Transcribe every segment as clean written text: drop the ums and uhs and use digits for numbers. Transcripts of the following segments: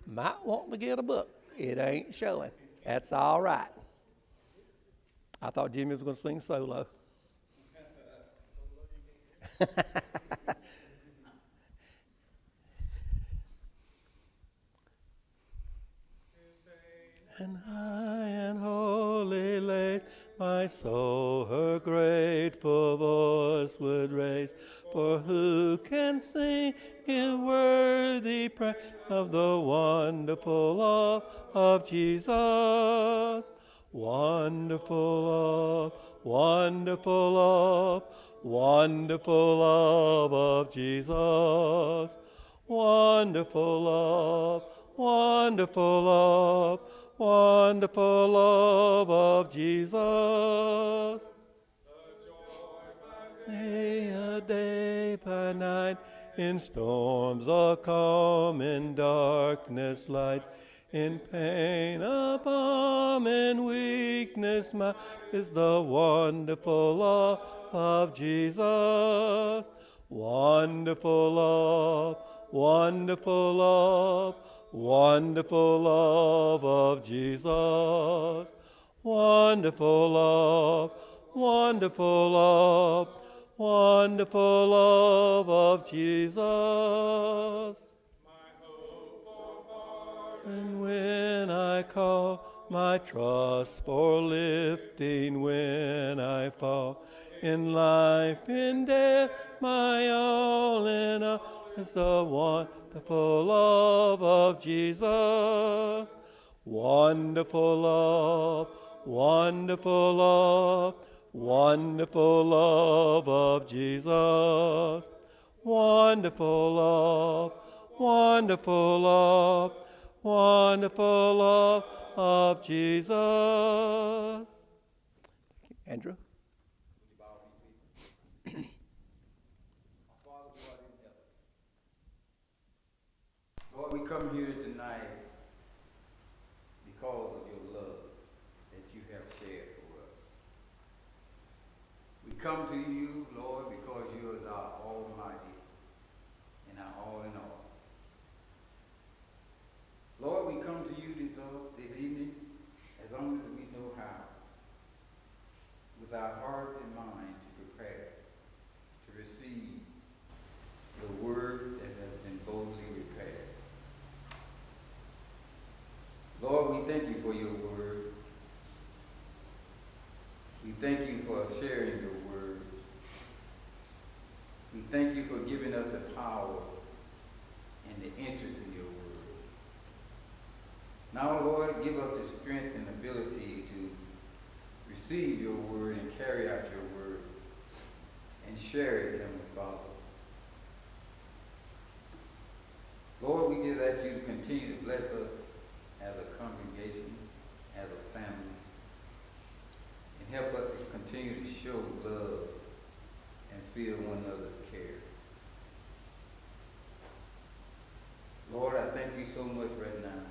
Might want to get a book. It ain't showing. That's all right. I thought Jimmy was going to sing solo. And high and holy late, my soul her grateful voice would raise. For who can sing in worthy praise of the wonderful love of Jesus? Wonderful love, wonderful love, wonderful love of Jesus. Wonderful love, wonderful love, wonderful love of Jesus. Day by night, in storms of calm, in darkness light, in pain a balm, in weakness might is the wonderful love of Jesus. Wonderful love, wonderful love, wonderful love of Jesus. Wonderful love, wonderful love, wonderful love of Jesus. And when I call my trust for lifting, when I fall in life, in death, my all in all is the wonderful love of Jesus. Wonderful love, wonderful love, wonderful love of Jesus. Wonderful love, wonderful love, wonderful love of Jesus. Andrew? Lord, we come here tonight because of your love that you have shared for us. We come to you, Lord, because you are our Almighty and our all in all. Lord, we come to you this evening as long as we know how, with our heart and mind to prepare to receive the word that has been boldly prepared. Lord, we thank you for your word. We thank you for sharing your words. We thank you for giving us the power and the interest in your word. Now, Lord, give us the strength and ability to receive your word and carry out your word and share it, Heavenly Father. Lord, we just ask you to continue to bless us as a congregation, as a family, and help us to continue to show love and feel one another's care. Lord, I thank you so much right now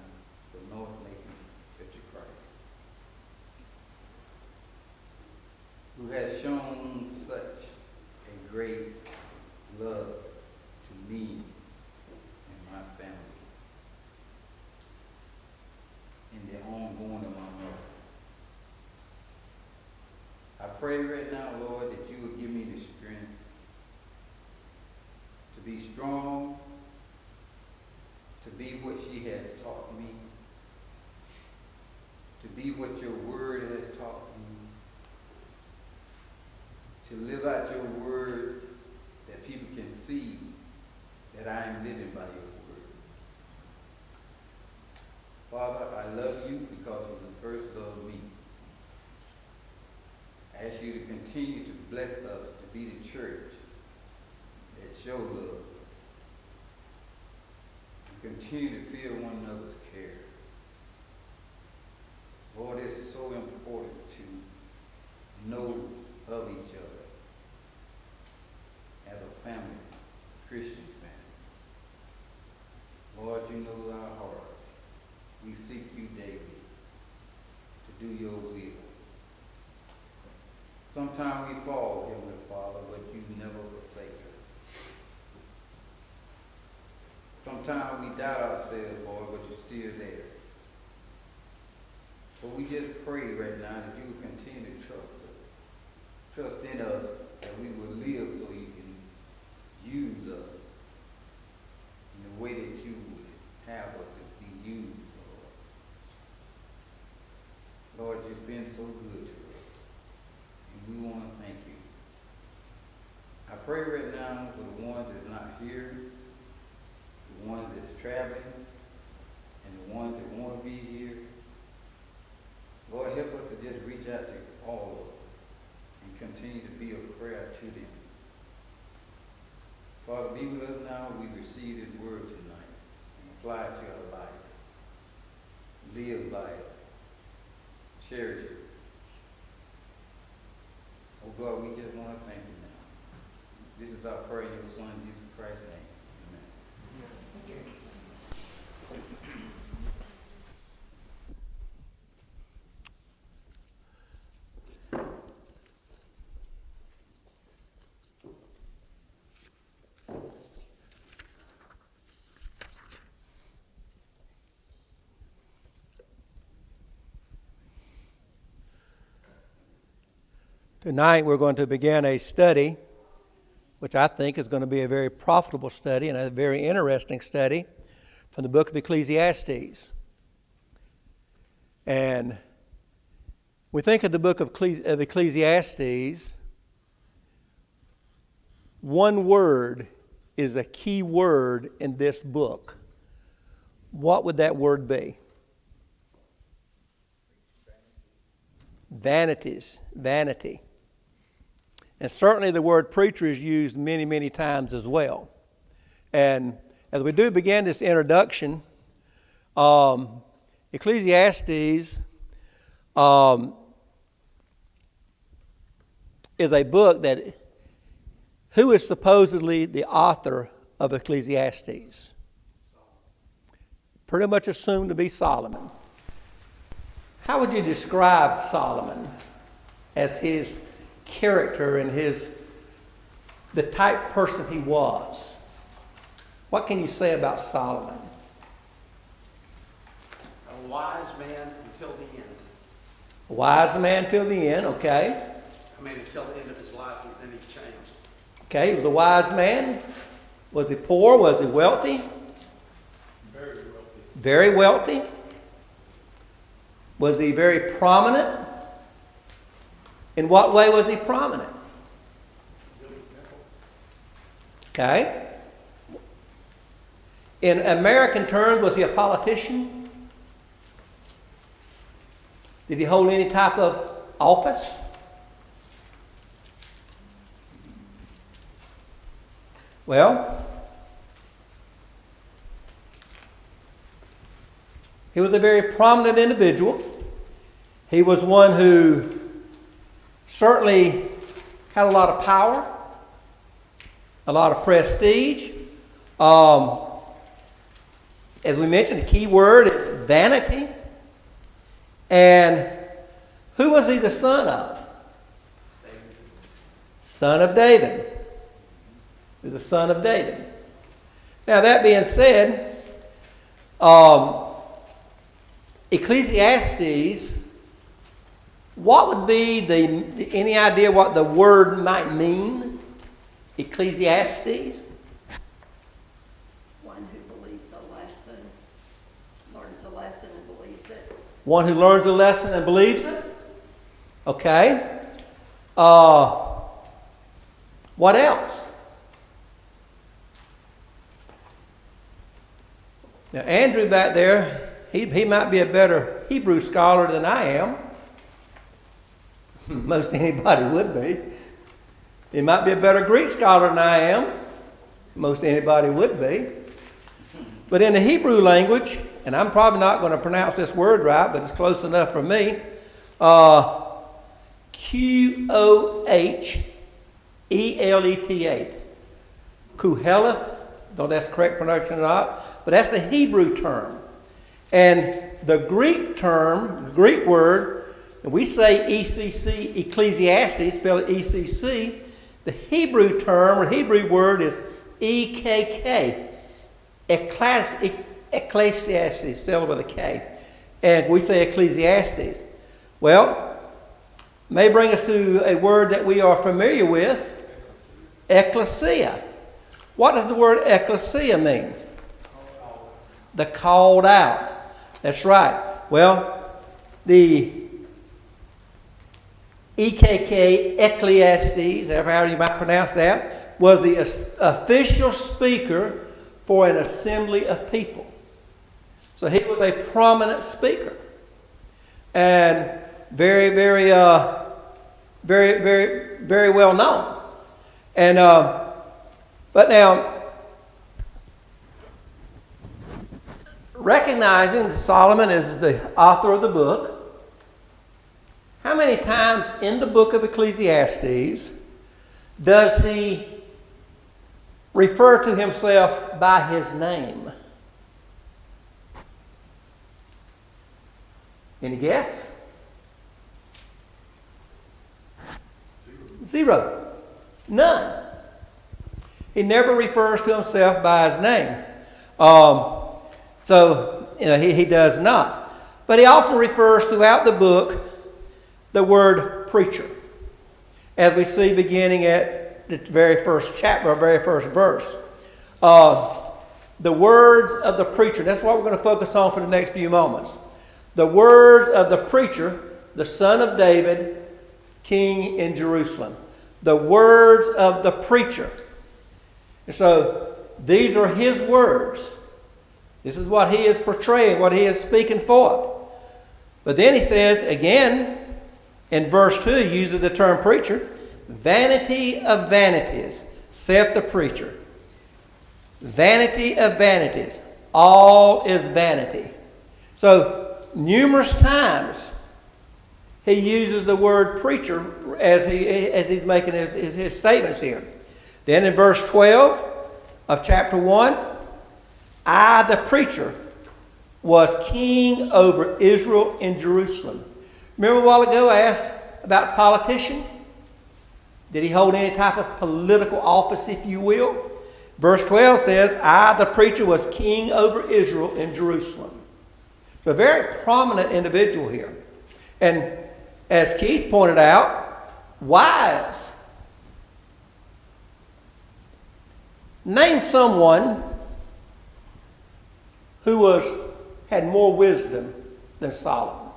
for North Macon Church of Christ, who has shown such a great love to me and my family in the ongoing of my life. I pray right now, Lord, that you will give me the strength to be strong, to be what she has taught me, to be what your word has taught me, to live out your word that people can see that I am living by your word. Father, I love you because you first loved me. I ask you to continue to bless us to be the church that show love. And continue to feel one another's care. Lord, it's so important to know of each other as a family, Christian family. Lord, you know our heart. We seek you daily to do your will. Sometimes we fall, Heavenly Father, but you never forsake us. Sometimes we doubt ourselves, Lord, but you're still there. So we just pray right now that you will continue to trust us. Trust in us, that we will live so you can use us in the way that you would have us to be used, Lord. Lord, you've been so good to us, and we want to thank you. I pray right now for the ones that's not here, the ones that's traveling, and the ones that want to be here. Lord, help us to just reach out to all of them and continue to be a prayer to them. Father, be with us now. We receive this word tonight and apply it to our life. Live by it. Cherish it. Oh God, we just want to thank you now. This is our prayer in your Son, Jesus Christ's name. Amen. Tonight we're going to begin a study, which I think is going to be a very profitable study and a very interesting study from the book of Ecclesiastes. And we think of the book of Ecclesiastes, one word is a key word in this book. What would that word be? Vanity. And certainly the word preacher is used many, many times as well. And as we do begin this introduction, Ecclesiastes is a book that, who is supposedly the author of Ecclesiastes? Pretty much assumed to be Solomon. How would you describe Solomon as his character and the type person he was? What can you say about Solomon? A wise man until the end. A wise man till the end, okay. I mean, until the end of his life, and then he changed. Okay, he was a wise man. Was he poor? Was he wealthy? Very wealthy. Very wealthy. Was he very prominent? In what way was he prominent? Okay. In American terms, was he a politician? Did he hold any type of office? Well, he was a very prominent individual. He was one who certainly had a lot of power, a lot of prestige. As we mentioned, the key word is vanity. And who was he the son of? Son of David. He was the son of David. Now, that being said, Ecclesiastes, what would be any idea what the word might mean? Ecclesiastes? One who believes a lesson, learns a lesson and believes it. One who learns a lesson and believes it? Okay. What else? Now, Andrew back there, he might be a better Hebrew scholar than I am. Most anybody would be. He might be a better Greek scholar than I am. Most anybody would be. But in the Hebrew language, and I'm probably not going to pronounce this word right, but it's close enough for me. Qoheleth. Kuheleth. Don't that's the correct pronunciation or not, but that's the Hebrew term. And the Greek term, the Greek word, and we say ECC, Ecclesiastes, spell it ECC. The Hebrew term or Hebrew word is EKK. Ecclesiastes, spelled with a K. And we say Ecclesiastes. Well, may bring us to a word that we are familiar with, ecclesia. What does the word ecclesia mean? The called out. That's right. Well, the EKK, Ecclesiastes, however you might pronounce that, was the official speaker for an assembly of people. So he was a prominent speaker. And very, very, very well known. And but now, recognizing that Solomon is the author of the book, how many times in the book of Ecclesiastes does he refer to himself by his name? Any guess? Zero. None. He never refers to himself by his name. So, he does not. But he often refers throughout the book the word preacher, as we see beginning at the very first chapter, or very first verse. The words of the preacher. That's what we're going to focus on for the next few moments. The words of the preacher, the son of David, king in Jerusalem. The words of the preacher. And so these are his words. This is what he is portraying, what he is speaking forth. But then he says again, in verse 2, he uses the term preacher. Vanity of vanities, saith the preacher. Vanity of vanities. All is vanity. So, numerous times he uses the word preacher as he's making his statements here. Then in verse 12 of chapter 1, I, the preacher, was king over Israel in Jerusalem. Remember a while ago I asked about politician? Did he hold any type of political office, if you will? Verse 12 says, I, the preacher, was king over Israel in Jerusalem. So a very prominent individual here. And as Keith pointed out, wise. Name someone who had more wisdom than Solomon.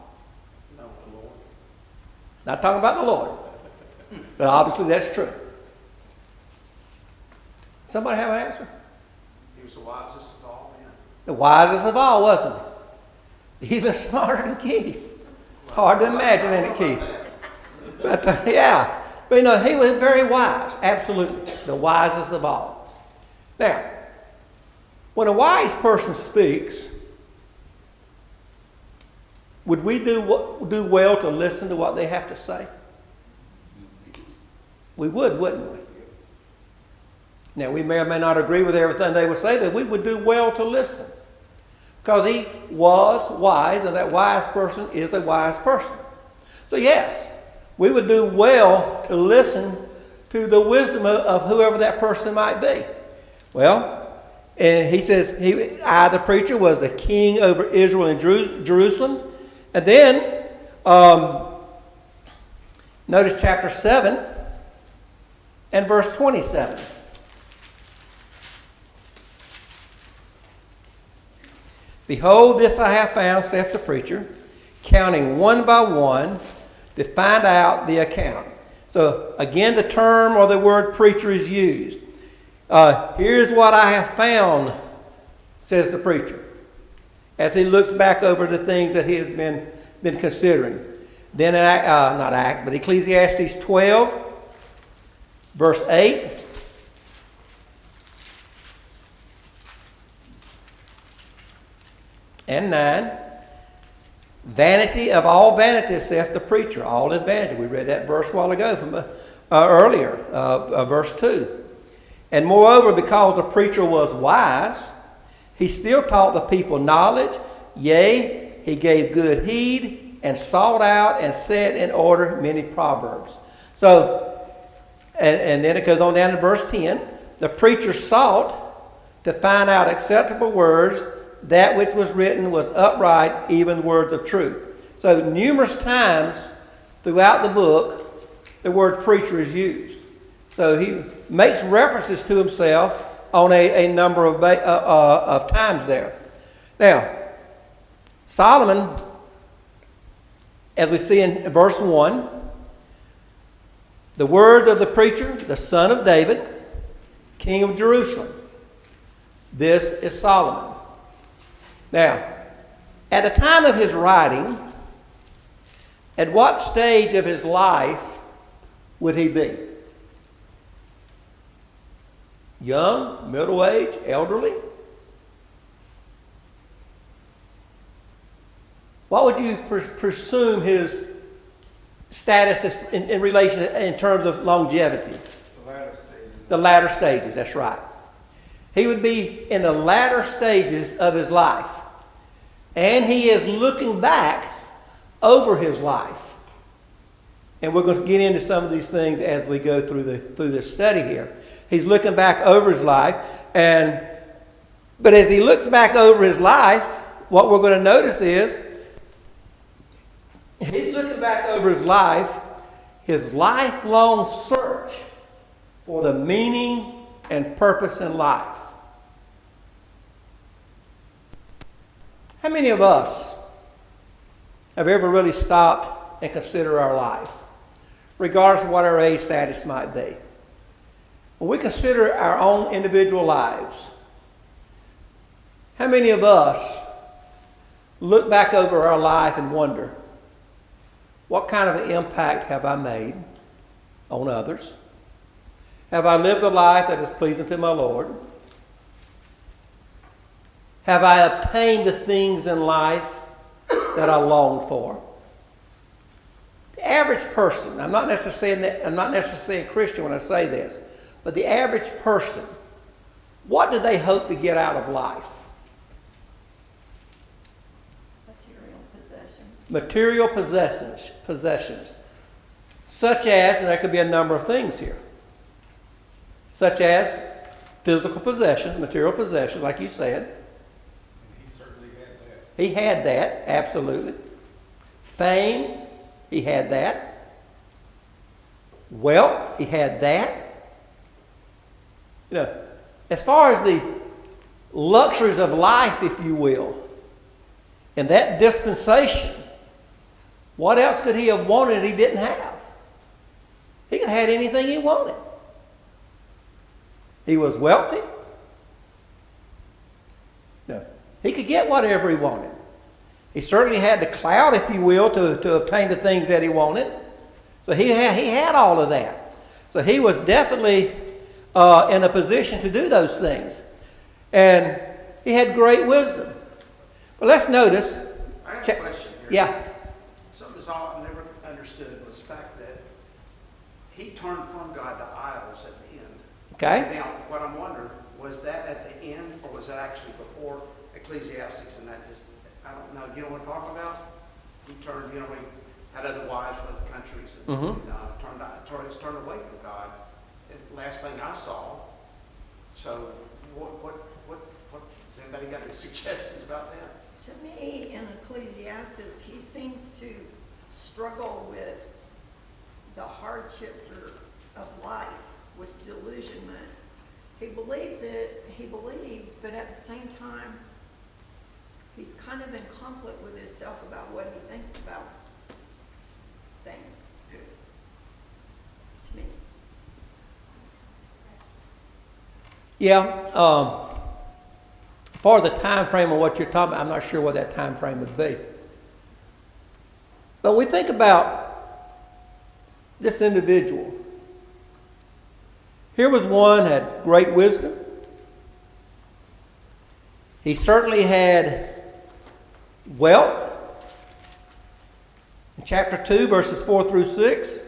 No, the Lord. Not talking about the Lord. But obviously that's true. Somebody have an answer? He was the wisest of all men. The wisest of all, wasn't he? Even smarter than Keith. Hard to imagine, ain't it, Keith? But yeah. But he was very wise. Absolutely. The wisest of all. Now, when a wise person speaks, would we do well to listen to what they have to say? We would, wouldn't we? Now, we may or may not agree with everything they would say, but we would do well to listen. Because he was wise, and that wise person is a wise person. So yes, we would do well to listen to the wisdom of whoever that person might be. Well, and he says, I, the preacher, was the king over Israel and Jerusalem. And then, notice chapter 7 and verse 27. Behold, this I have found, saith the preacher, counting one by one to find out the account. So, again, the term or the word preacher is used. Here's what I have found, says the preacher, as he looks back over the things that he has been considering. Then, not Acts, but Ecclesiastes 12, verse 8. And 9, vanity of all vanities, saith the preacher. All is vanity. We read that verse a while ago from earlier, verse 2. And moreover, because the preacher was wise, he still taught the people knowledge. Yea, he gave good heed and sought out and set in order many proverbs. So, and then it goes on down to verse 10. The preacher sought to find out acceptable words. That which was written was upright, even words of truth. So numerous times throughout the book, the word preacher is used. So he makes references to himself on a number of times there. Now, Solomon, as we see in verse 1, the words of the preacher, the son of David, king of Jerusalem. This is Solomon. Now, at the time of his writing, at what stage of his life would he be? Young, middle-aged, elderly? What would you presume his status is in relation in terms of longevity? The latter stages. The latter stages, that's right. He would be in the latter stages of his life. And he is looking back over his life. And we're going to get into some of these things as we go through this study here. He's looking back over his life. But as he looks back over his life, what we're going to notice is he's looking back over his lifelong search for the meaning and purpose in life. How many of us have ever really stopped and considered our life, regardless of what our age status might be? When we consider our own individual lives, how many of us look back over our life and wonder, what kind of an impact have I made on others? Have I lived a life that is pleasing to my Lord? Have I obtained the things in life that I longed for? The average person, I'm not necessarily a Christian when I say this, but the average person, what do they hope to get out of life? Material possessions. Such as, and there could be a number of things here, such as physical possessions, material possessions, like you said. He certainly had that. He had that, absolutely. Fame, he had that. Wealth, he had that. You know, as far as the luxuries of life, if you will, in that dispensation, what else could he have wanted he didn't have? He could have had anything he wanted. He was wealthy. No, he could get whatever he wanted. He certainly had the clout, if you will, to obtain the things that he wanted. So he had all of that. So he was definitely in a position to do those things. And he had great wisdom. But let's notice. I have a question here. Yeah. Something that's all I never understood was the fact that he turned from God to idols at the end. Okay. Now, what I'm wondering, was that at the end or was that actually before Ecclesiastics and that just, I don't know, you know what I'm talking about? He turned, he had other wives from other countries and turned away from God. Last thing I saw. So what has anybody got any suggestions about that? To me, in Ecclesiastes, he seems to struggle with the hardships of life, with delusionment. He believes, but at the same time, he's kind of in conflict with himself about what he thinks about things. To me. Yeah. As far as the time frame of what you're talking about, I'm not sure what that time frame would be. But we think about this individual. Here was one had great wisdom. He certainly had wealth. In chapter 2, verses 4 through 6,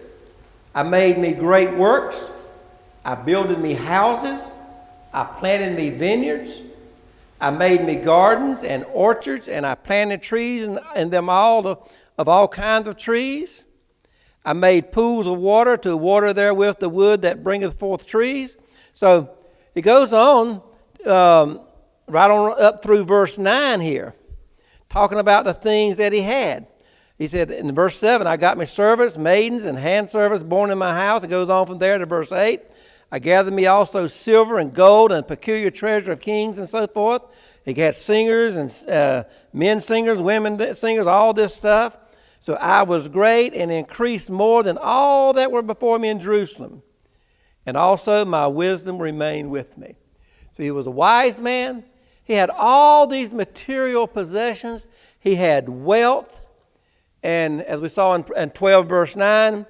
I made me great works. I builded me houses. I planted me vineyards. I made me gardens and orchards, and I planted trees in them all of all kinds of trees. I made pools of water to water therewith the wood that bringeth forth trees. So he goes on right on up through verse 9 here, talking about the things that he had. He said in verse 7, I got my servants, maidens, and handservants born in my house. It goes on from there to verse 8. I gathered me also silver and gold and peculiar treasure of kings and so forth. He had singers and men singers, women singers, all this stuff. So I was great and increased more than all that were before me in Jerusalem. And also my wisdom remained with me. So he was a wise man. He had all these material possessions. He had wealth. And as we saw in 12 verse 9,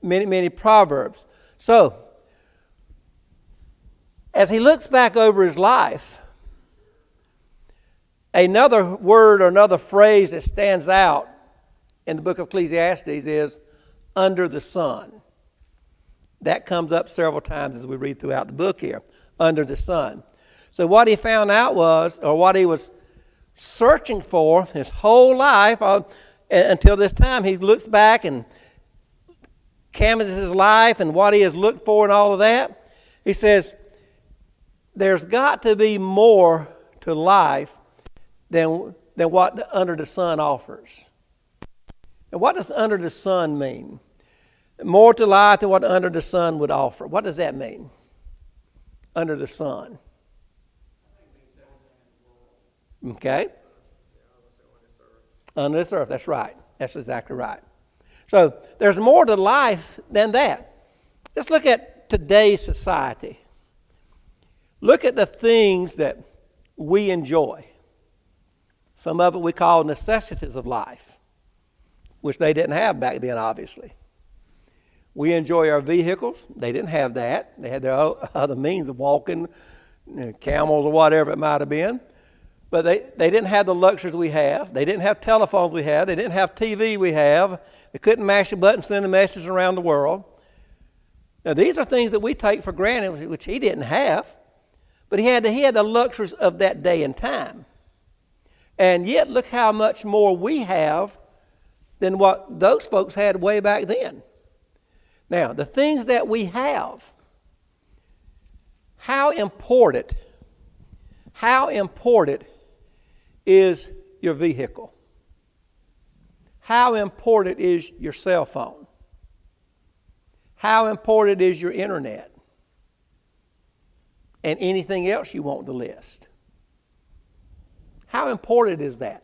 many proverbs. So, as he looks back over his life, another word or another phrase that stands out in the book of Ecclesiastes is under the sun. That comes up several times as we read throughout the book here, under the sun. So what he found out was, or what he was searching for his whole life, until this time, he looks back and canvasses his life and what he has looked for and all of that. He says, there's got to be more to life than what under the sun offers. And what does under the sun mean? More to life than what under the sun would offer. What does that mean? Under the sun. Okay? Under this earth, that's right. That's exactly right. So there's more to life than that. Let's look at today's society. Look at the things that we enjoy. Some of it we call necessities of life, which they didn't have back then, obviously. We enjoy our vehicles. They didn't have that. They had their other means of walking, camels or whatever it might have been. But they didn't have the luxuries we have. They didn't have telephones we have. They didn't have TV we have. They couldn't mash a button and send a message around the world. Now, these are things that we take for granted, which he didn't have. But he had the luxuries of that day and time. And yet, look how much more we have than what those folks had way back then. Now, the things that we have, how important is your vehicle? How important is your cell phone? How important is your internet? And anything else you want to list? How important is that?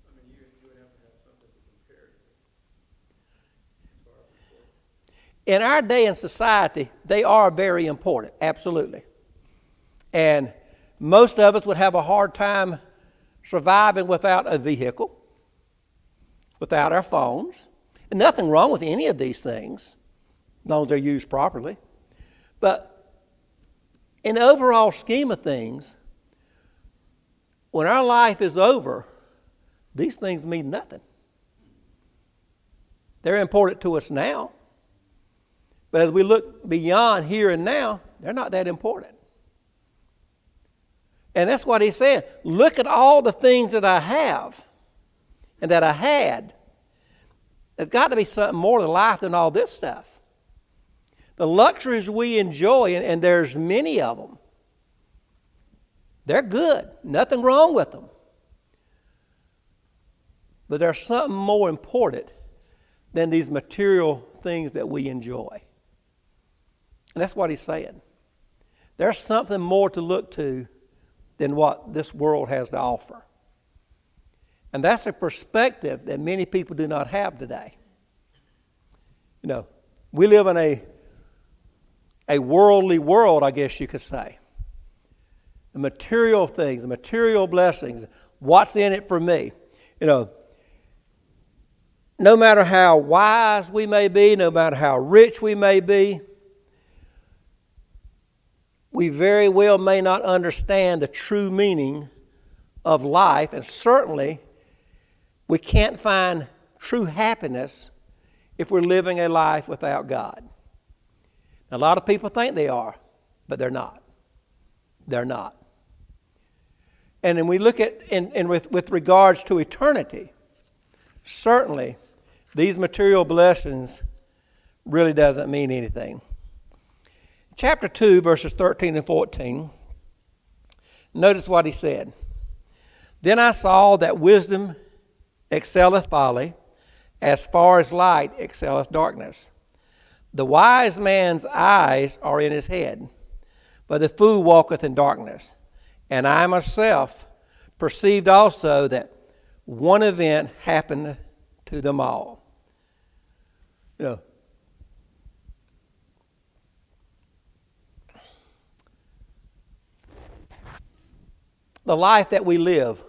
I mean, you would have to have something to compare as far as important. In our day and society, they are very important, absolutely. And most of us would have a hard time surviving without a vehicle, without our phones. And nothing wrong with any of these things, as long as they're used properly. But in the overall scheme of things, when our life is over, these things mean nothing. They're important to us now. But as we look beyond here and now, they're not that important. And that's what he's saying. Look at all the things that I have and that I had. There's got to be something more to life than all this stuff. The luxuries we enjoy, and there's many of them, they're good. Nothing wrong with them. But there's something more important than these material things that we enjoy. And that's what he's saying. There's something more to look to than what this world has to offer. And that's a perspective that many people do not have today. You know, we live in a worldly world, I guess you could say. The material things, the material blessings, what's in it for me? You know, no matter how wise we may be, no matter how rich we may be, we very well may not understand the true meaning of life, and certainly we can't find true happiness if we're living a life without God. A lot of people think they are, but they're not. They're not. And then we look at, and with regards to eternity, certainly these material blessings really doesn't mean anything. Chapter 2, verses 13 and 14, Notice what he said. Then I saw that wisdom excelleth folly, as far as light excelleth darkness. The wise man's eyes are in his head, but the fool walketh in darkness. And I myself perceived also that one event happened to them all. You know, the life that we live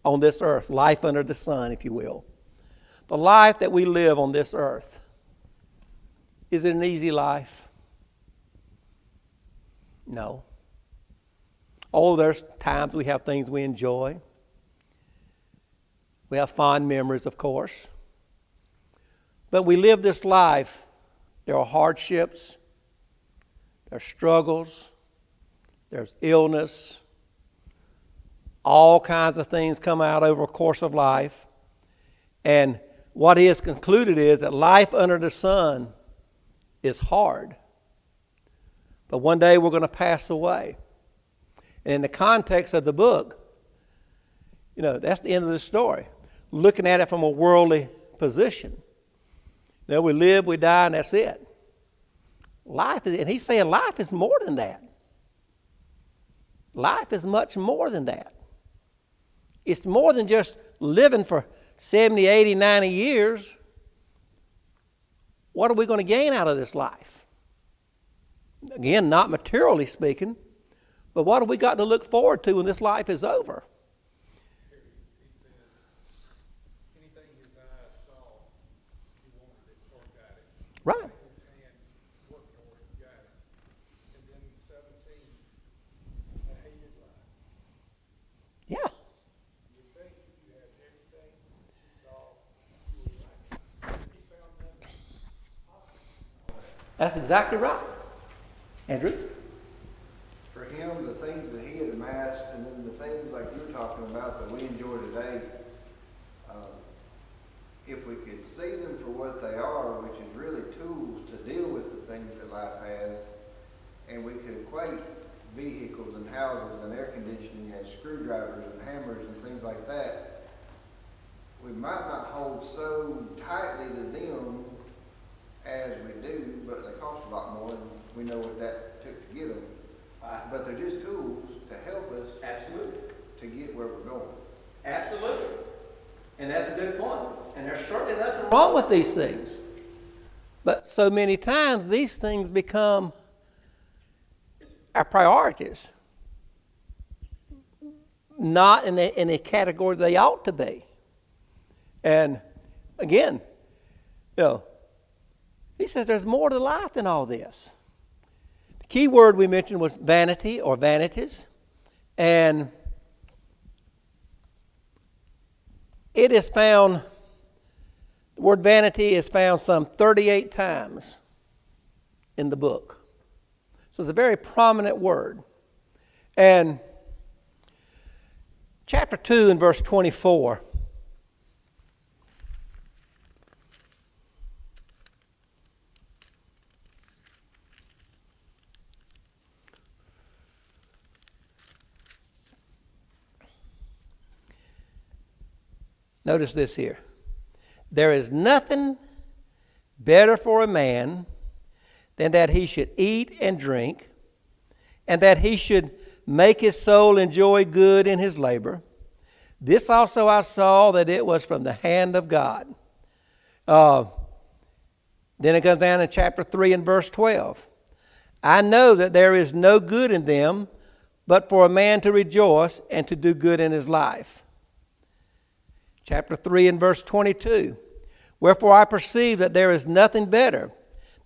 on this earth, life under the sun, if you will, the life that we live on this earth, is it an easy life? No. Oh, there's times we have things we enjoy. We have fond memories, of course. But we live this life. There are hardships. There's struggles. There's illness. All kinds of things come out over a course of life. And what he has concluded is that life under the sun is hard. But one day we're going to pass away. And in the context of the book, you know, that's the end of the story. Looking at it from a worldly position. You know, we live, we die, and that's it. Life is, and he's saying life is more than that. Life is much more than that. It's more than just living for 70, 80, 90 years. What are we going to gain out of this life? Again, not materially speaking, but what have we got to look forward to when this life is over? He says, anything his eyes saw, he wanted it or got it. Right. His hands worked for it, got it. And then 17, a hated life. Yeah. You think if you had everything that you saw, you would like it. He found nothing. That's exactly right. Andrew? For him, the things that he had amassed, and then the things like you're talking about that we enjoy today, if we could see them for what they are, which is really tools to deal with the things that life has, and we could equate vehicles and houses and air conditioning as screwdrivers and hammers and things like that, we might not hold so tightly to them as we do, but they cost a lot more, and we know what that took to get them. But they're just tools to help us Absolutely. to get where we're going. Absolutely. And that's a good point. And there's certainly nothing wrong with these things. But so many times these things become our priorities. Not in a category they ought to be. And again, you know, he says there's more to life than all this. The key word we mentioned was vanity or vanities. And it is found, the word vanity is found some 38 times in the book. So it's a very prominent word. And chapter 2 and verse 24. Notice this here. There is nothing better for a man than that he should eat and drink, and that he should make his soul enjoy good in his labor. This also I saw that it was from the hand of God. Then it comes down in chapter 3 and verse 12. I know that there is no good in them, but for a man to rejoice and to do good in his life. Chapter 3 and verse 22. Wherefore I perceive that there is nothing better,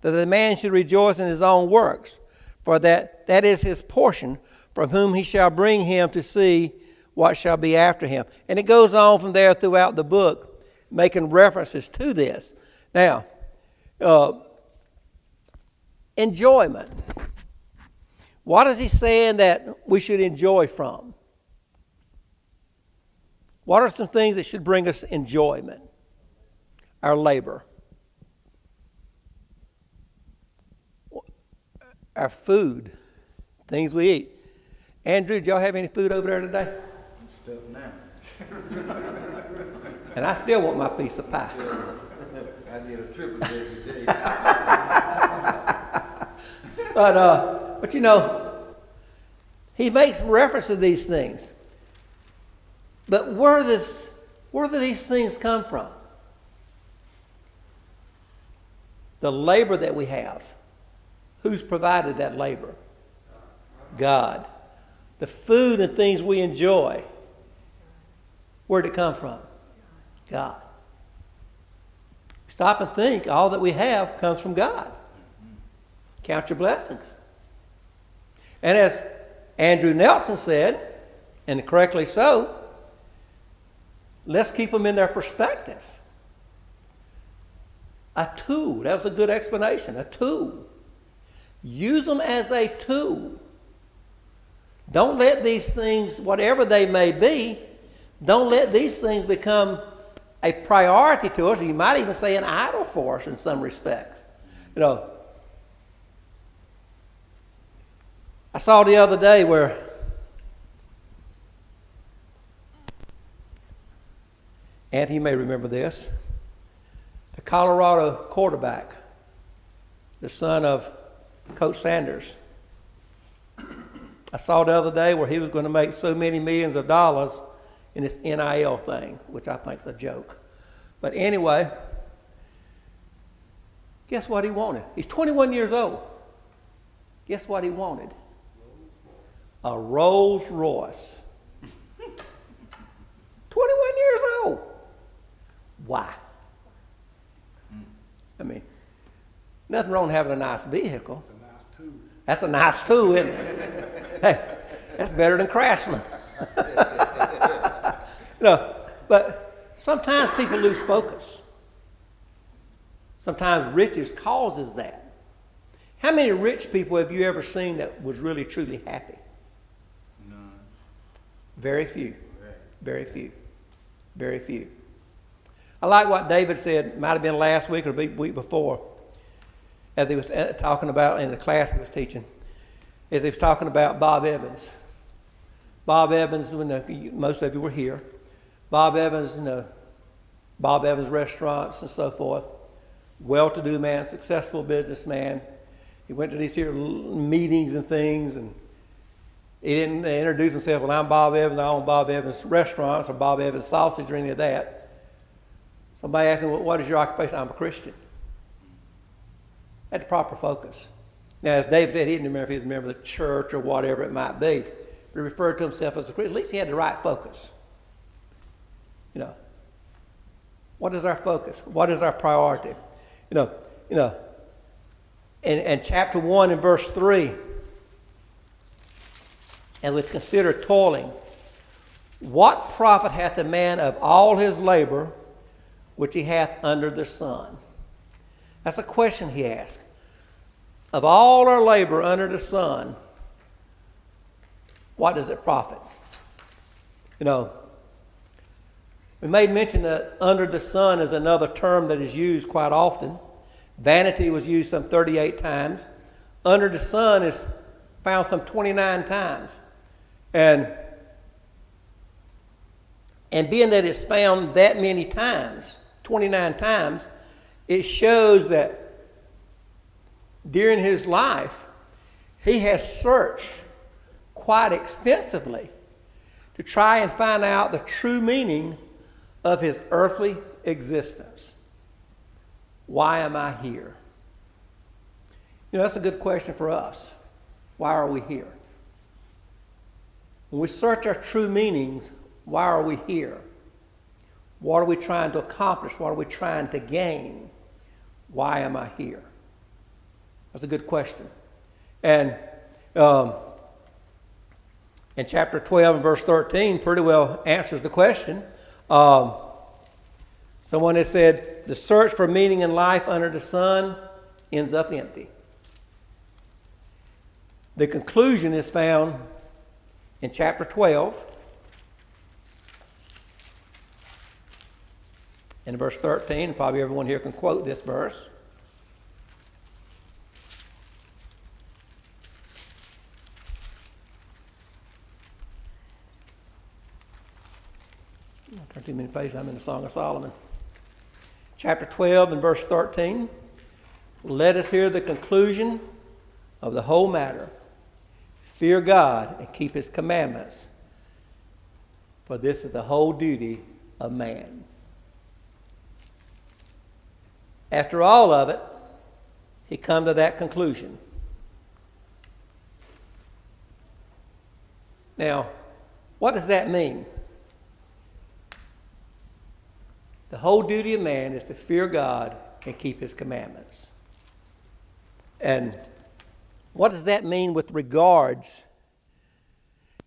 that the man should rejoice in his own works, for that is his portion, from whom he shall bring him to see what shall be after him. And it goes on from there throughout the book, making references to this. Now, enjoyment. What is he saying that we should enjoy from? What are some things that should bring us enjoyment? Our labor. Our food. Things we eat. Andrew, did y'all have any food over there today? Stuff now. And I still want my piece of pie. I did a triple every day. But you know, he makes reference to these things. But where do these things come from? The labor that we have. Who's provided that labor? God. The food and things we enjoy. Where'd it come from? God. Stop and think, all that we have comes from God. Count your blessings. And as Andrew Nelson said, and correctly so, let's keep them in their perspective. A tool. That was a good explanation. A tool. Use them as a tool. Don't let these things, whatever they may be, don't let these things become a priority to us. You might even say an idol for us in some respects. You know, I saw the other day where Auntie, you may remember this. The Colorado quarterback, the son of Coach Sanders. I saw the other day where he was going to make so many millions of dollars in this NIL thing, which I think is a joke. But anyway, guess what he wanted? He's 21 years old. Guess what he wanted? A Rolls Royce. 21 years old. Why? I mean, nothing wrong with having a nice vehicle. It's a nice tool. That's a nice tool, isn't it? Hey, that's better than Craftsman. But sometimes people lose focus. Sometimes riches causes that. How many rich people have you ever seen that was really, truly happy? None. Very few. Right. Very few. Very few. I like what David said, might have been last week or the week before, as he was talking about in the class he was teaching, as he was talking about Bob Evans. Bob Evans, when most of you were here, Bob Evans, Bob Evans restaurants and so forth, well-to-do man, successful businessman. He went to these here meetings and things, and he didn't introduce himself, well, I'm Bob Evans, I own Bob Evans restaurants or Bob Evans sausage or any of that. Somebody asked him, well, what is your occupation? I'm a Christian. Had the proper focus. Now, as Dave said, he didn't remember if he was a member of the church or whatever it might be. But he referred to himself as a Christian. At least he had the right focus. What is our focus? What is our priority? In chapter 1 and verse 3, as we consider toiling, what profit hath a man of all his labor which he hath under the sun? That's a question he asked. Of all our labor under the sun, what does it profit? We made mention that under the sun is another term that is used quite often. Vanity was used some 38 times. Under the sun is found some 29 times. And being that it's found that many times, 29 times, it shows that during his life, he has searched quite extensively to try and find out the true meaning of his earthly existence. Why am I here? That's a good question for us. Why are we here? When we search our true meanings, why are we here? What are we trying to accomplish? What are we trying to gain? Why am I here? That's a good question. And in chapter 12 and verse 13 pretty well answers the question. Someone has said, the search for meaning in life under the sun ends up empty. The conclusion is found in chapter 12 in verse 13. Probably everyone here can quote this verse. I turned too many pages. I'm in the Song of Solomon. Chapter 12 and verse 13. Let us hear the conclusion of the whole matter. Fear God and keep his commandments, for this is the whole duty of man. After all of it, he come to that conclusion. Now, what does that mean? The whole duty of man is to fear God and keep his commandments. And what does that mean with regards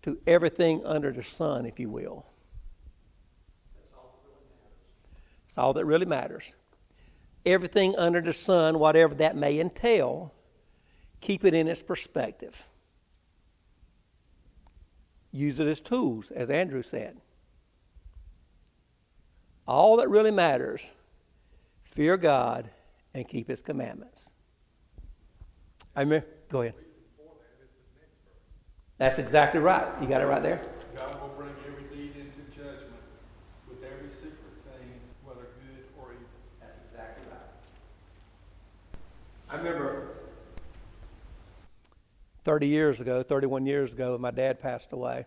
to everything under the sun, if you will? That's all that really matters. Everything under the sun, whatever that may entail, keep it in its perspective. Use it as tools, as Andrew said. All that really matters, fear God and keep his commandments. Go ahead. That's exactly right. You got it right there. God will bring every deed into judgment with every secret thing, whether good or evil. That's exactly right. I remember 31 years ago, my dad passed away,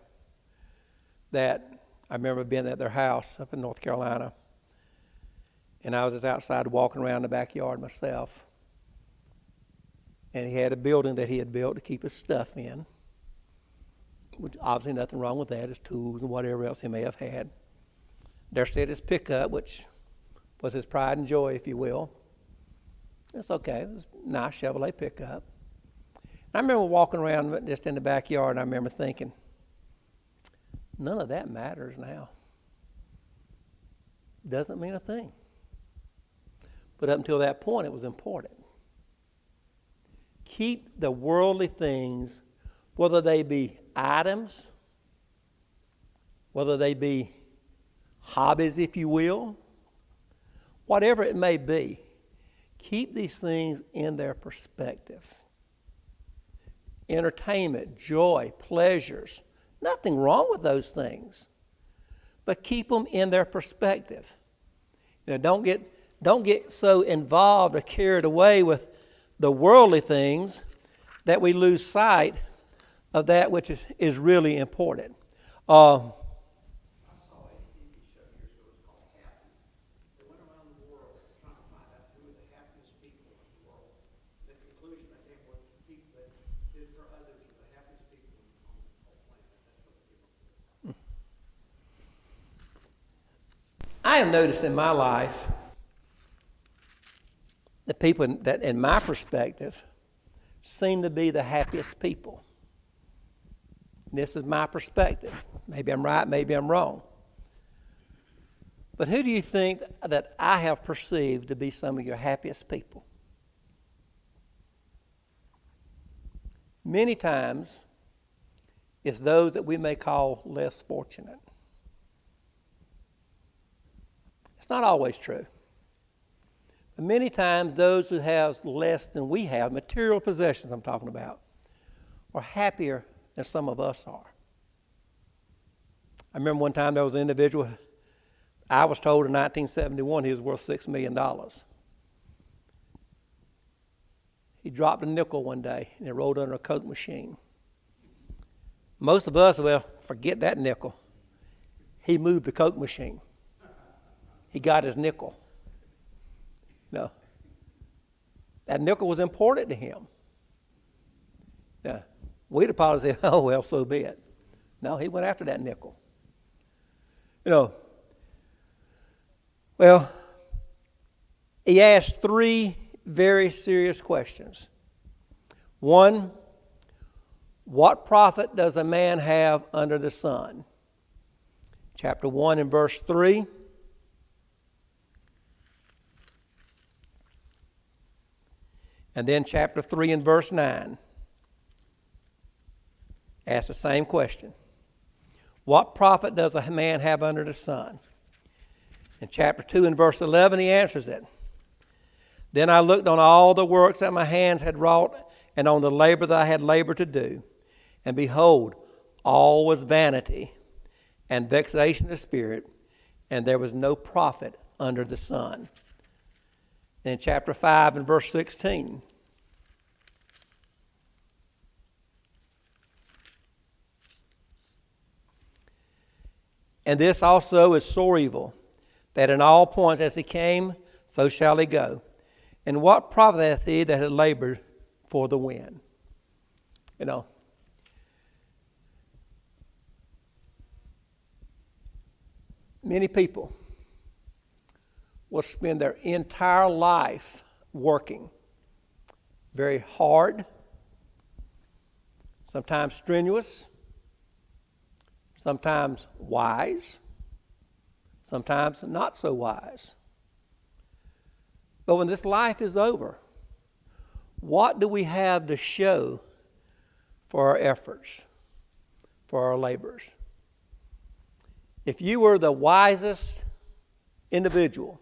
that I remember being at their house up in North Carolina, and I was just outside walking around the backyard myself, and he had a building that he had built to keep his stuff in, which obviously nothing wrong with that, his tools and whatever else he may have had. There stood his pickup, which was his pride and joy, if you will. It's okay. It was a nice Chevrolet pickup. And I remember walking around just in the backyard, and I remember thinking, none of that matters now. Doesn't mean a thing. But up until that point, it was important. Keep the worldly things, whether they be items, whether they be hobbies, if you will, whatever it may be, keep these things in their perspective. Entertainment, joy, pleasures, nothing wrong with those things, but keep them in their perspective. You know, don't get so involved or carried away with the worldly things that we lose sight of that which is really important. I saw a TV show years ago. It's called Happy. They went around the world trying to find out who were the happiest people in the world. The conclusion they came was the people that did for others are the happiest people on the whole planet. That's what they came up with. I have noticed in my life the people that, in my perspective, seem to be the happiest people. This is my perspective. Maybe I'm right, maybe I'm wrong. But who do you think that I have perceived to be some of your happiest people? Many times, it's those that we may call less fortunate. It's not always true. But many times, those who have less than we have, material possessions I'm talking about, are happier than some of us are. I remember one time there was an individual, I was told in 1971 he was worth $6 million. He dropped a nickel one day and it rolled under a Coke machine. Most of us, well, forget that nickel. He moved the Coke machine. He got his nickel. No. That nickel was important to him. Now, we'd have probably said, oh, well, so be it. No, he went after that nickel. You know, well, he asked three very serious questions. One, what profit does a man have under the sun? Chapter 1 and verse 3. And then chapter 3 and verse 9. Ask the same question. What profit does a man have under the sun? In chapter 2 and verse 11, he answers it. Then I looked on all the works that my hands had wrought, and on the labor that I had labored to do. And behold, all was vanity and vexation of spirit, and there was no prophet under the sun. In chapter 5 and verse 16, and this also is sore evil, that in all points as he came, so shall he go. And what profiteth he that had labored for the wind? You know, many people will spend their entire life working very hard, sometimes strenuous, sometimes wise, sometimes not so wise. But when this life is over, what do we have to show for our efforts, for our labors? If you were the wisest individual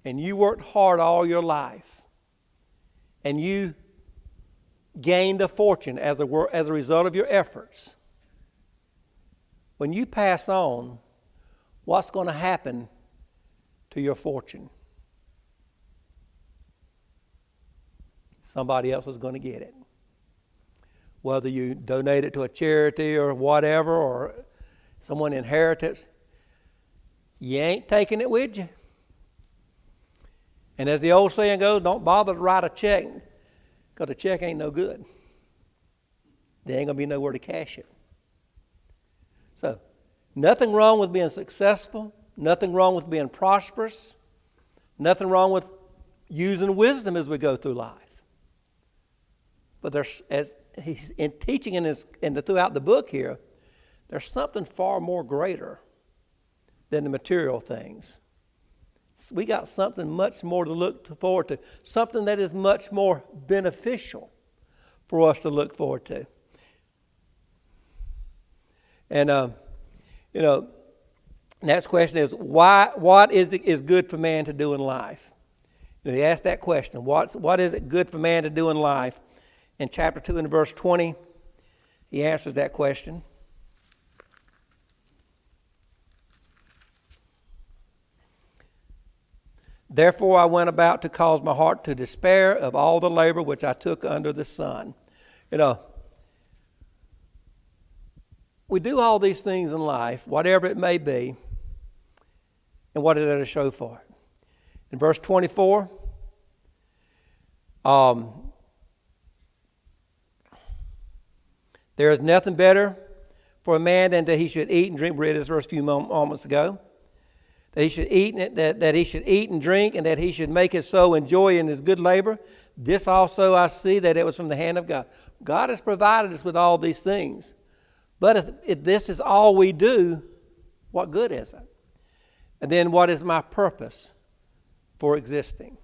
and you worked hard all your life and you gained a fortune as a result of your efforts, when you pass on, what's going to happen to your fortune? Somebody else is going to get it. Whether you donate it to a charity or whatever, or someone inherits it, you ain't taking it with you. And as the old saying goes, don't bother to write a check, because the check ain't no good. There ain't going to be nowhere to cash it. So, nothing wrong with being successful, nothing wrong with being prosperous, nothing wrong with using wisdom as we go through life. But there's, as he's in teaching throughout the book here, there's something far more greater than the material things. We got something much more to look forward to, something that is much more beneficial for us to look forward to. And, next question is, what is good for man to do in life? He asked that question, what is it good for man to do in life? In chapter 2 and verse 20, he answers that question. Therefore I went about to cause my heart to despair of all the labor which I took under the sun. We do all these things in life, whatever it may be, and what is there to show for it? In verse 24, there is nothing better for a man than that he should eat and drink. We read this verse a few moments ago. That he should eat, that he should eat and drink, and that he should make his soul enjoy in his good labor. This also I see that it was from the hand of God. God has provided us with all these things. But if this is all we do, what good is it? And then what is my purpose for existing?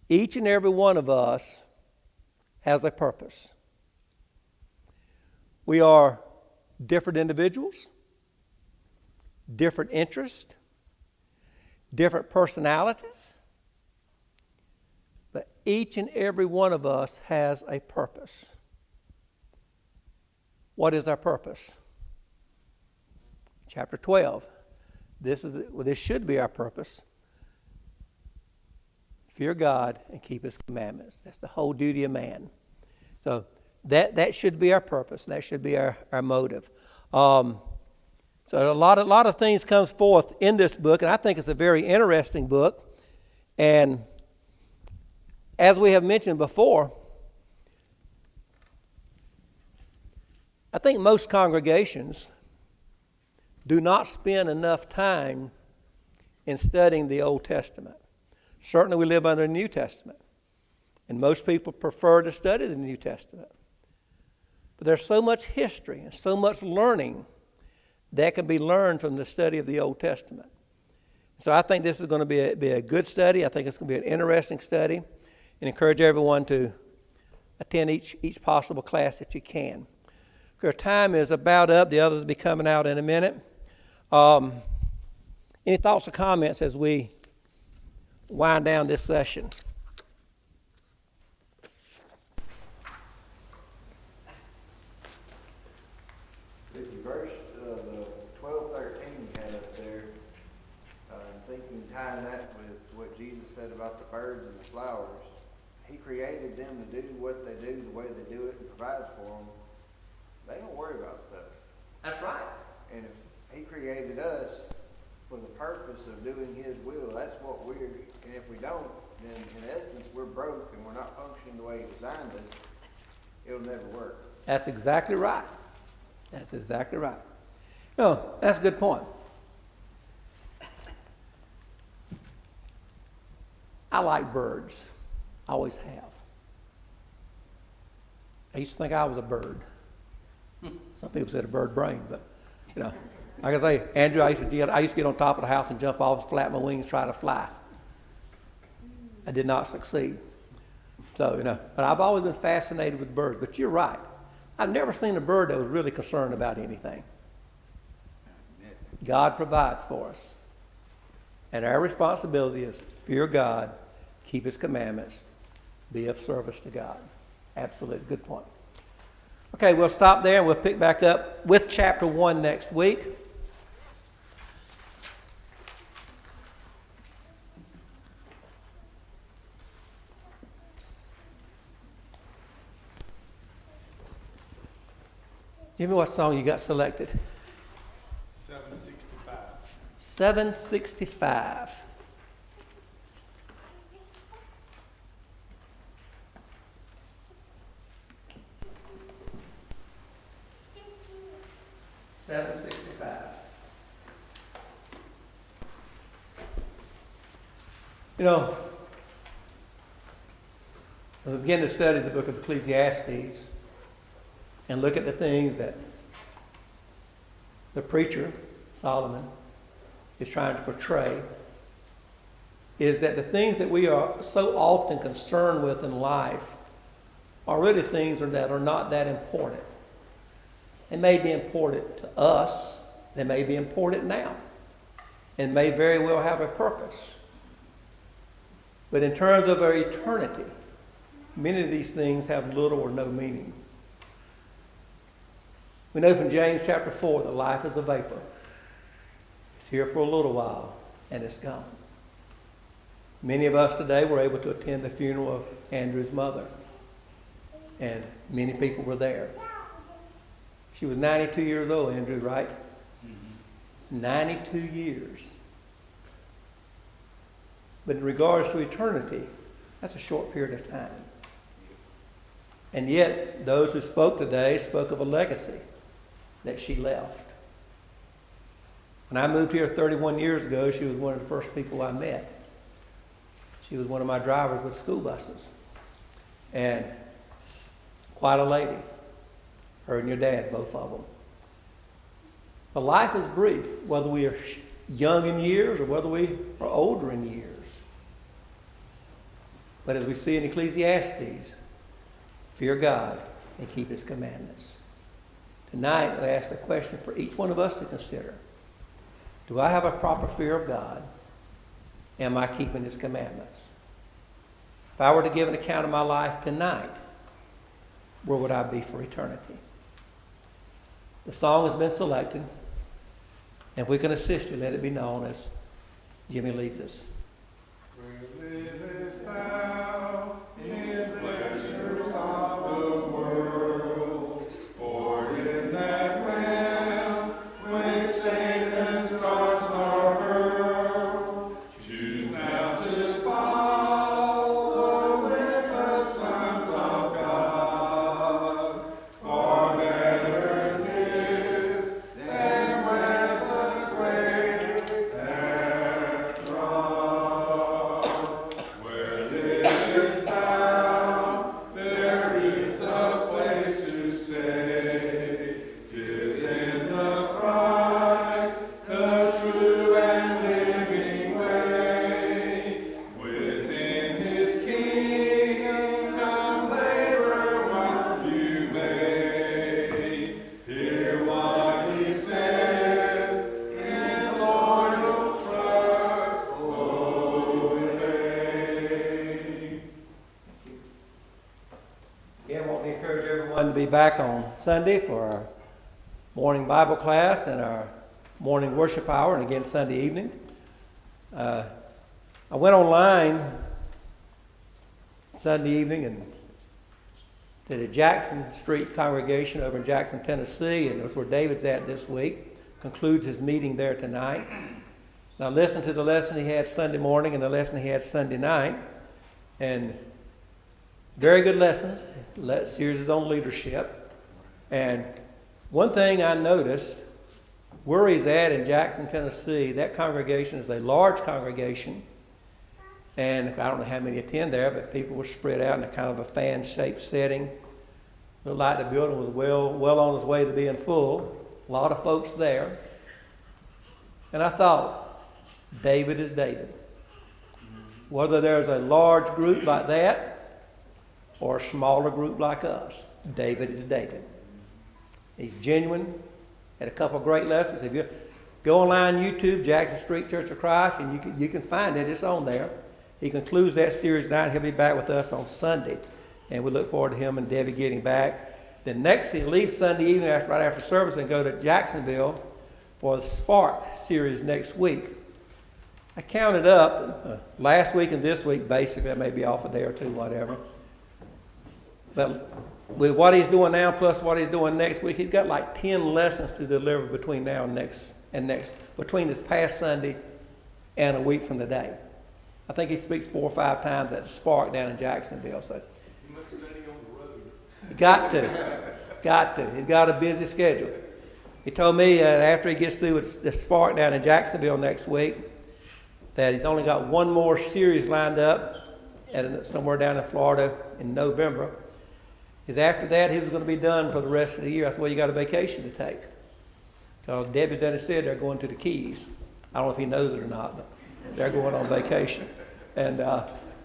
Each and every one of us has a purpose. We are different individuals, different interests, different personalities, but each and every one of us has a purpose. What is our purpose? Chapter 12. This should be our purpose. Fear God and keep His commandments. That's the whole duty of man. So that should be our purpose. That should be our motive. So a lot of things comes forth in this book, and I think it's a very interesting book. And as we have mentioned before, I think most congregations do not spend enough time in studying the Old Testament. Certainly we live under the New Testament, and most people prefer to study the New Testament. But there's so much history and so much learning that can be learned from the study of the Old Testament. So I think this is going to be a good study. I think it's going to be an interesting study, and encourage everyone to attend each possible class that you can. Our time is about up. The others will be coming out in a minute. Any thoughts or comments as we wind down this session? The verse 12, 13 birds and the flowers. He created them to do what they do, the way they do it, and provides for them. They don't worry about stuff. That's right. And if he created us for the purpose of doing his will, that's what we're, and if we don't, then in essence, we're broke and we're not functioning the way he designed us. It'll never work. That's exactly right. That's exactly right. No, that's a good point. I like birds. I always have. I used to think I was a bird. Some people said a bird brain, but, you know. Like I say, Andrew, I used to get on top of the house and jump off, flap my wings, try to fly. I did not succeed. So, you know, but I've always been fascinated with birds. But you're right. I've never seen a bird that was really concerned about anything. God provides for us. And our responsibility is to fear God, keep his commandments, be of service to God. Absolutely. Good point. Okay, we'll stop there and we'll pick back up with chapter 1 next week. Give me what song you got selected. 765. 765. You know, as we begin to study the book of Ecclesiastes and look at the things that the preacher, Solomon, is trying to portray, is that the things that we are so often concerned with in life are really things that are not that important. They may be important to us. They may be important now. And may very well have a purpose. But in terms of our eternity, many of these things have little or no meaning. We know from James chapter 4 that life is a vapor. It's here for a little while and it's gone. Many of us today were able to attend the funeral of Andrew's mother. And many people were there. She was 92 years old, Andrew, right? 92 years. But in regards to eternity, that's a short period of time. And yet, those who spoke today spoke of a legacy that she left. When I moved here 31 years ago, she was one of the first people I met. She was one of my drivers with school buses. And quite a lady. Her and your dad, both of them. But life is brief, whether we are young in years or whether we are older in years. But as we see in Ecclesiastes, fear God and keep his commandments. Tonight, I ask a question for each one of us to consider. Do I have a proper fear of God? Am I keeping his commandments? If I were to give an account of my life tonight, where would I be for eternity? The song has been selected, and if we can assist you, let it be known as Jimmy leads us. Where livest thou in pleasures of the world, or in that realm when Satan's darts are hurled? Choose now to follow with the sons of God. Far better this than where the great have trod. Where livest thou? There is a place to stay. 'Tis in the Christ, the true and living way. Within his kingdom labor while you may. Hear what he says, in loyal trust obey. Again, I want to encourage everyone to be back on Sunday for our morning Bible class and our morning worship hour, and again Sunday evening. I went online Sunday evening and to the Jackson Street congregation over in Jackson, Tennessee, and that's where David's at this week. Concludes his meeting there tonight. Now listen to the lesson he had Sunday morning and the lesson he had Sunday night. And very good lessons. Series is on leadership. And one thing I noticed, where he's at in Jackson, Tennessee, that congregation is a large congregation. And I don't know how many attend there, but people were spread out in a kind of a fan-shaped setting. Looked like the building was well on its way to being full. A lot of folks there. And I thought, David is David. Whether there's a large group like that or a smaller group like us, David is David. He's genuine. Had a couple of great lessons. If you go online, YouTube, Jackson Street Church of Christ, and you can find it. It's on there. He concludes that series tonight. He'll be back with us on Sunday. And we look forward to him and Debbie getting back. Then next, he leaves Sunday evening right after service and go to Jacksonville for the Spark series next week. I counted up last week and this week, basically. I may be off a day or two, whatever. But with what he's doing now plus what he's doing next week, he's got like 10 lessons to deliver between now and next, between this past Sunday and a week from today. I think he speaks 4 or 5 times at the Spark down in Jacksonville. So You must study on the road. got to. He's got a busy schedule. He told me after he gets through with the Spark down in Jacksonville next week that he's only got one more series lined up somewhere down in Florida in November. Because after that, he was going to be done for the rest of the year. That's why you got a vacation to take. So Debbie done said they're going to the Keys. I don't know if he knows it or not, but they're going on vacation. And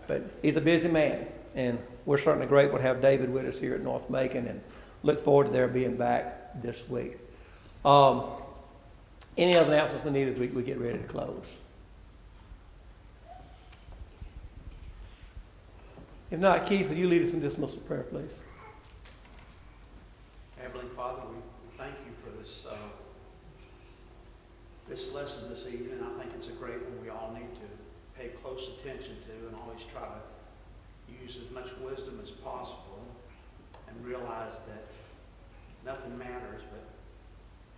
but he's a busy man, and we're certainly grateful to have David with us here at North Macon, and look forward to their being back this week. Any other announcements we need as we get ready to close? If not, Keith, will you lead us in dismissal prayer, please? Heavenly Father, we thank you for this this lesson this evening. I think it's a great one we all need to pay close attention to and always try to use as much wisdom as possible and realize that nothing matters but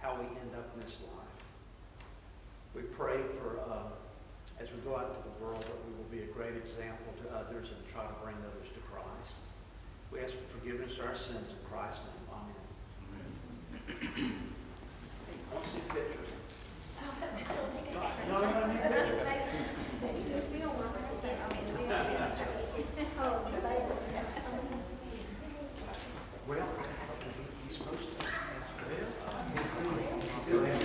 how we end up in this life. We pray for, as we go out into the world, that we will be a great example to others and try to bring others to Christ. We ask for forgiveness of our sins in Christ's name. Amen. I want to see pictures. No, I don't need pictures. Well, he's supposed to.